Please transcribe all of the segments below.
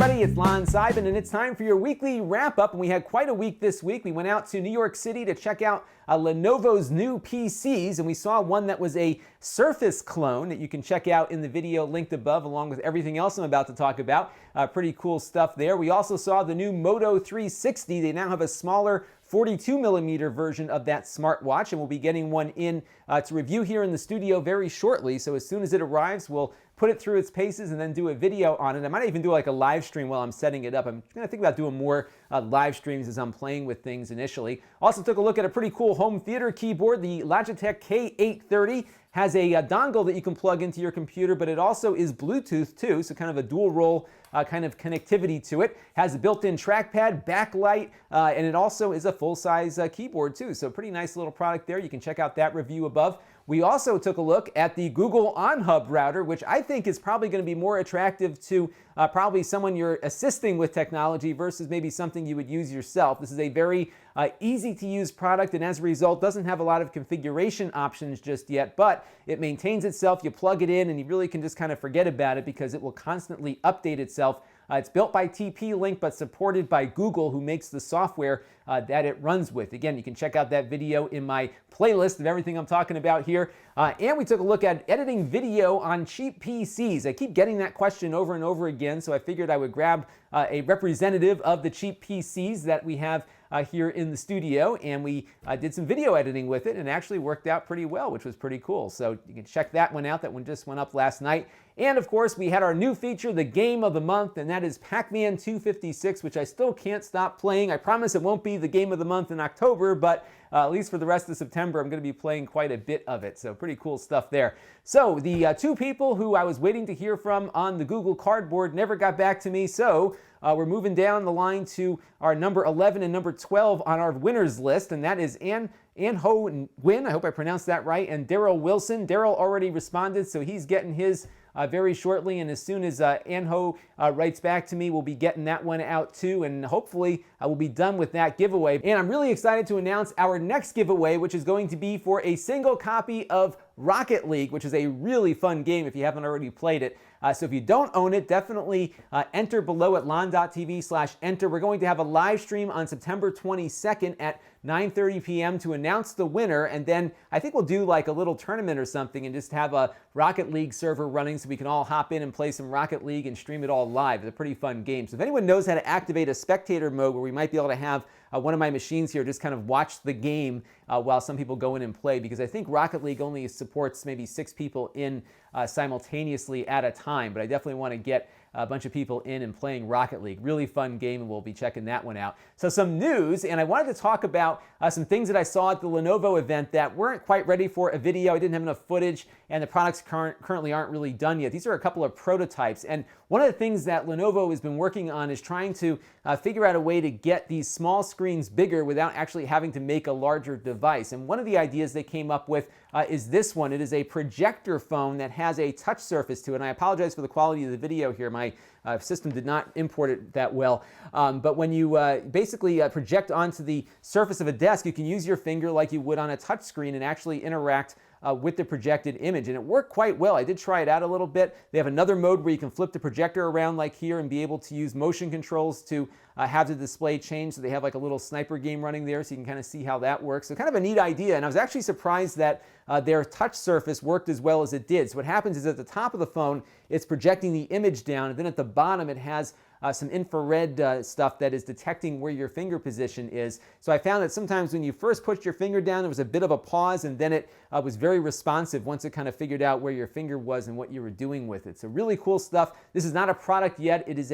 everybody, it's Lon.TV, and it's time for your weekly wrap-up, and we had quite a week this week. We went out to New York City to check out Lenovo's new PCs, and we saw one that was a Surface clone that you can check out in the video linked above, along with everything else I'm about to talk about. Pretty cool stuff there. We also saw the new Moto 360. They now have a smaller 42mm version of that smartwatch, and we'll be getting one in to review here in the studio very shortly. So as soon as it arrives, we'll put it through its paces and then do a video on it. I might even do like a live stream while I'm setting it up. I'm going to think about doing more live streams as I'm playing with things initially. Also took a look at a pretty cool home theater keyboard. The Logitech K830 has a dongle that you can plug into your computer, but it also is Bluetooth too, so kind of a dual role kind of connectivity to it. Has a built-in trackpad, backlight, and it also is a full-size keyboard too, so pretty nice little product there. You can check out that review above. We also took a look at the Google OnHub router, which I think is probably going to be more attractive to probably someone you're assisting with technology versus maybe something you would use yourself. This is a very easy to use product, and as a result doesn't have a lot of configuration options just yet, but it maintains itself. You plug it in and you really can just kind of forget about it because it will constantly update itself. It's built by TP-Link but supported by Google, who makes the software that it runs with. Again, you can check out that video in my playlist of everything I'm talking about here. And we took a look at editing video on cheap PCs. I keep getting that question over and over again, so I figured I would grab a representative of the cheap PCs that we have here in the studio, and we did some video editing with it, and it actually worked out pretty well, which was pretty cool. So you can check that one out. That one just went up last night. And of course, we had our new feature, the Game of the Month, and that is Pac-Man 256, which I still can't stop playing. I promise it won't be the Game of the Month in October, but at least for the rest of September, I'm going to be playing quite a bit of it. So pretty cool stuff there. So the two people who I was waiting to hear from on the Google Cardboard never got back to me, so we're moving down the line to our number 11 and number 12 on our winners list, and that is Ann Ho Nguyen, I hope I pronounced that right, and Daryl Wilson. Daryl already responded, so he's getting his very shortly, and as soon as Ann Ho writes back to me, we'll be getting that one out too, and hopefully we'll be done with that giveaway. And I'm really excited to announce our next giveaway, which is going to be for a single copy of Rocket League, which is a really fun game if you haven't already played it. So if you don't own it, definitely enter below at Lon.TV/enter. We're going to have a live stream on September 22nd at 9:30 p.m. to announce the winner, and then I think we'll do like a little tournament or something and just have a Rocket League server running so we can all hop in and play some Rocket League and stream it all live. It's a pretty fun game. So if anyone knows how to activate a spectator mode where we might be able to have one of my machines here just kind of watch the game while some people go in and play, because I think Rocket League only supports maybe 6 people in simultaneously at a time, but I definitely want to get a bunch of people in and playing Rocket League. Really fun game, and we'll be checking that one out. So some news, and I wanted to talk about some things that I saw at the Lenovo event that weren't quite ready for a video. I didn't have enough footage, and the products currently aren't really done yet. These are a couple of prototypes, and one of the things that Lenovo has been working on is trying to figure out a way to get these small screens bigger without actually having to make a larger device. And one of the ideas they came up with is this one. It is a projector phone that has a touch surface to it, and I apologize for the quality of the video here. My system did not import it that well. But when you basically project onto the surface of a desk, you can use your finger like you would on a touch screen and actually interact with the projected image, and it worked quite well. I did try it out a little bit. They have another mode where you can flip the projector around like here and be able to use motion controls to have the display change. So they have like a little sniper game running there, so you can kind of see how that works. So kind of a neat idea, and I was actually surprised that their touch surface worked as well as it did. So what happens is at the top of the phone, it's projecting the image down, and then at the bottom it has some infrared stuff that is detecting where your finger position is. So I found that sometimes when you first pushed your finger down, there was a bit of a pause, and then it was very responsive once it kind of figured out where your finger was and what you were doing with it. So really cool stuff. This is not a product yet. It is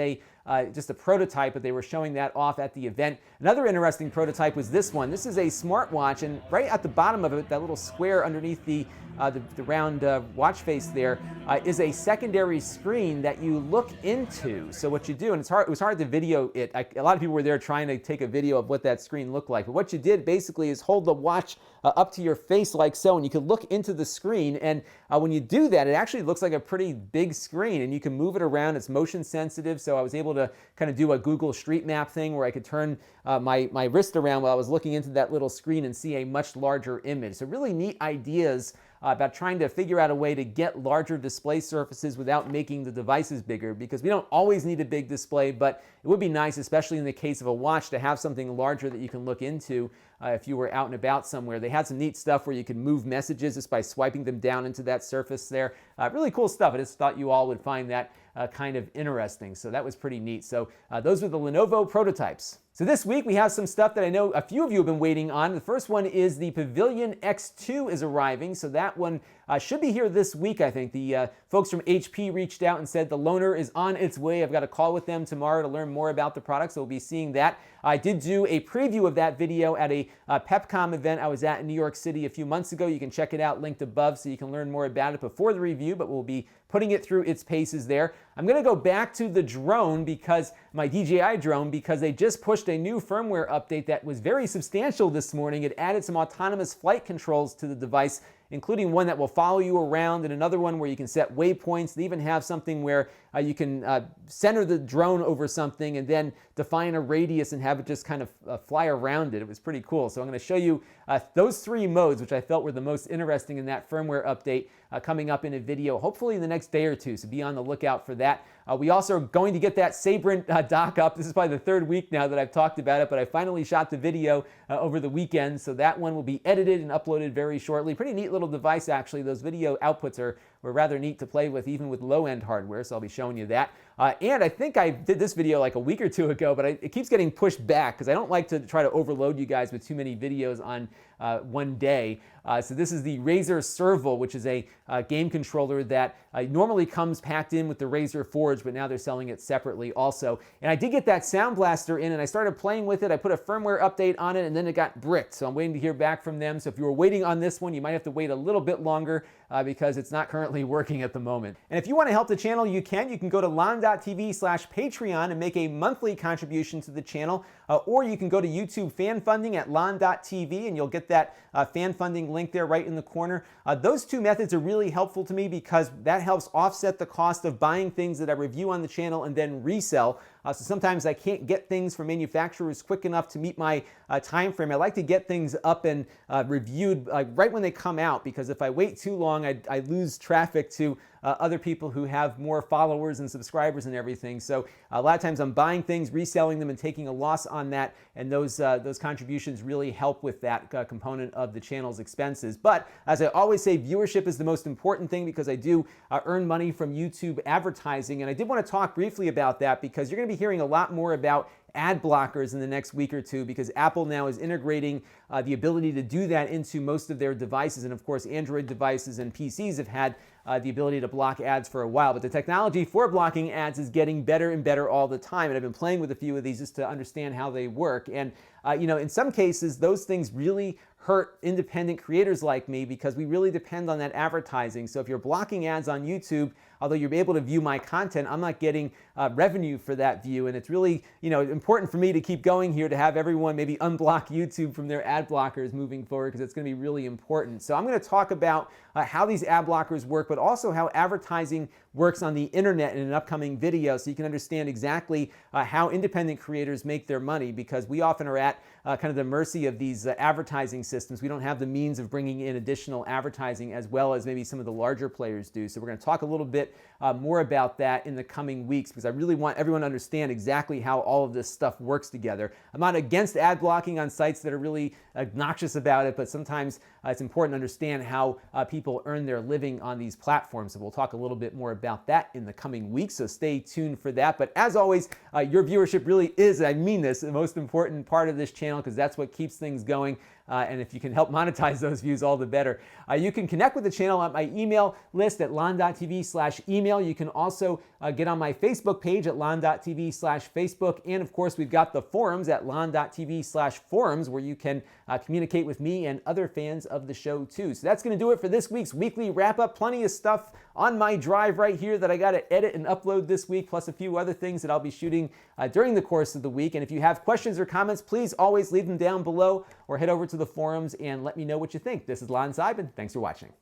just a prototype, but they were showing that off at the event. Another interesting prototype was this one. This is a smartwatch, and right at the bottom of it, that little square underneath the round watch face there is a secondary screen that you look into. So what you do, and it was hard to video it. A lot of people were there trying to take a video of what that screen looked like. But what you did basically is hold the watch up to your face like so, and you could look into the screen. And when you do that, it actually looks like a pretty big screen, and you can move it around. It's motion sensitive, so I was able to kind of do a Google Street Map thing where I could turn my wrist around while I was looking into that little screen and see a much larger image. So really neat ideas about trying to figure out a way to get larger display surfaces without making the devices bigger, because we don't always need a big display, but it would be nice, especially in the case of a watch, to have something larger that you can look into if you were out and about somewhere. They had some neat stuff where you could move messages just by swiping them down into that surface there. Really cool stuff. I just thought you all would find that kind of interesting. So that was pretty neat. So those were the Lenovo prototypes. So this week we have some stuff that I know a few of you have been waiting on. The first one is the Pavilion X2 is arriving. So that one should be here this week, I think. The folks from HP reached out and said the loaner is on its way. I've got a call with them tomorrow to learn more about the product, so we'll be seeing that. I did do a preview of that video at a PepCom event I was at in New York City a few months ago. You can check it out, linked above, so you can learn more about it before the review, but we'll be putting it through its paces there. I'm going to go back to the drone, because my DJI drone, because they just pushed a new firmware update that was very substantial this morning. It added some autonomous flight controls to the device, including one that will follow you around and another one where you can set waypoints. They even have something where you can center the drone over something and then define a radius and have it just kind of fly around it. It was pretty cool. So I'm going to show you those three modes, which I felt were the most interesting in that firmware update, coming up in a video, hopefully in the next day or two. So be on the lookout for that. We also are going to get that Sabrent dock up. This is probably the third week now that I've talked about it, but I finally shot the video over the weekend. So that one will be edited and uploaded very shortly. Pretty neat little device, actually. Those video outputs were rather neat to play with, even with low-end hardware, so I'll be showing you that. And I think I did this video like a week or two ago, but it keeps getting pushed back because I don't like to try to overload you guys with too many videos on one day. So this is the Razer Serval, which is a game controller that normally comes packed in with the Razer Forge, but now they're selling it separately also. And I did get that Sound Blaster in, and I started playing with it. I put a firmware update on it, and then it got bricked. So I'm waiting to hear back from them. So if you were waiting on this one, you might have to wait a little bit longer because it's not currently working at the moment. And if you want to help the channel, you can go to Lon.TV/Patreon and make a monthly contribution to the channel, or you can go to YouTube fan funding at Lon.TV, and you'll get that fan funding link there right in the corner. Those two methods are really helpful to me because that helps offset the cost of buying things that I review on the channel and then resell. So sometimes I can't get things from manufacturers quick enough to meet my time frame. I like to get things up and reviewed right when they come out, because if I wait too long, I lose traffic to other people who have more followers and subscribers and everything. So a lot of times I'm buying things, reselling them, and taking a loss on that, and those contributions really help with that component of the channel's expenses. But as I always say, viewership is the most important thing, because I do earn money from YouTube advertising, and I did want to talk briefly about that because you're going to be hearing a lot more about ad blockers in the next week or two, because Apple now is integrating the ability to do that into most of their devices. And of course, Android devices and PCs have had the ability to block ads for a while, but the technology for blocking ads is getting better and better all the time. And I've been playing with a few of these just to understand how they work. And in some cases, those things really hurt independent creators like me, because we really depend on that advertising. So if you're blocking ads on YouTube, although you're able to view my content, I'm not getting revenue for that view. And it's really important for me to keep going here, to have everyone maybe unblock YouTube from their ad blockers moving forward, because it's going to be really important. So I'm going to talk about how these ad blockers work, but also how advertising works on the internet in an upcoming video, so you can understand exactly how independent creators make their money, because we often are at kind of the mercy of these advertising systems. We don't have the means of bringing in additional advertising as well as maybe some of the larger players do. So we're going to talk a little bit more about that in the coming weeks, because I really want everyone to understand exactly how all of this stuff works together. I'm not against ad blocking on sites that are really obnoxious about it, but sometimes it's important to understand how people earn their living on these platforms. So we'll talk a little bit more about that in the coming weeks, so stay tuned for that. But as always, your viewership really is, I mean this, the most important part of this channel, because that's what keeps things going. And if you can help monetize those views, all the better. You can connect with the channel at my email list at Lon.TV/email. You can also get on my Facebook page at Lon.TV/Facebook. And of course, we've got the forums at Lon.TV/forums, where you can communicate with me and other fans of the show too. So that's going to do it for this week's weekly wrap up. Plenty of stuff on my drive right here that I got to edit and upload this week, plus a few other things that I'll be shooting during the course of the week. And if you have questions or comments, please always leave them down below, or head over to the forums and let me know what you think. This is Lon Seidman. Thanks for watching.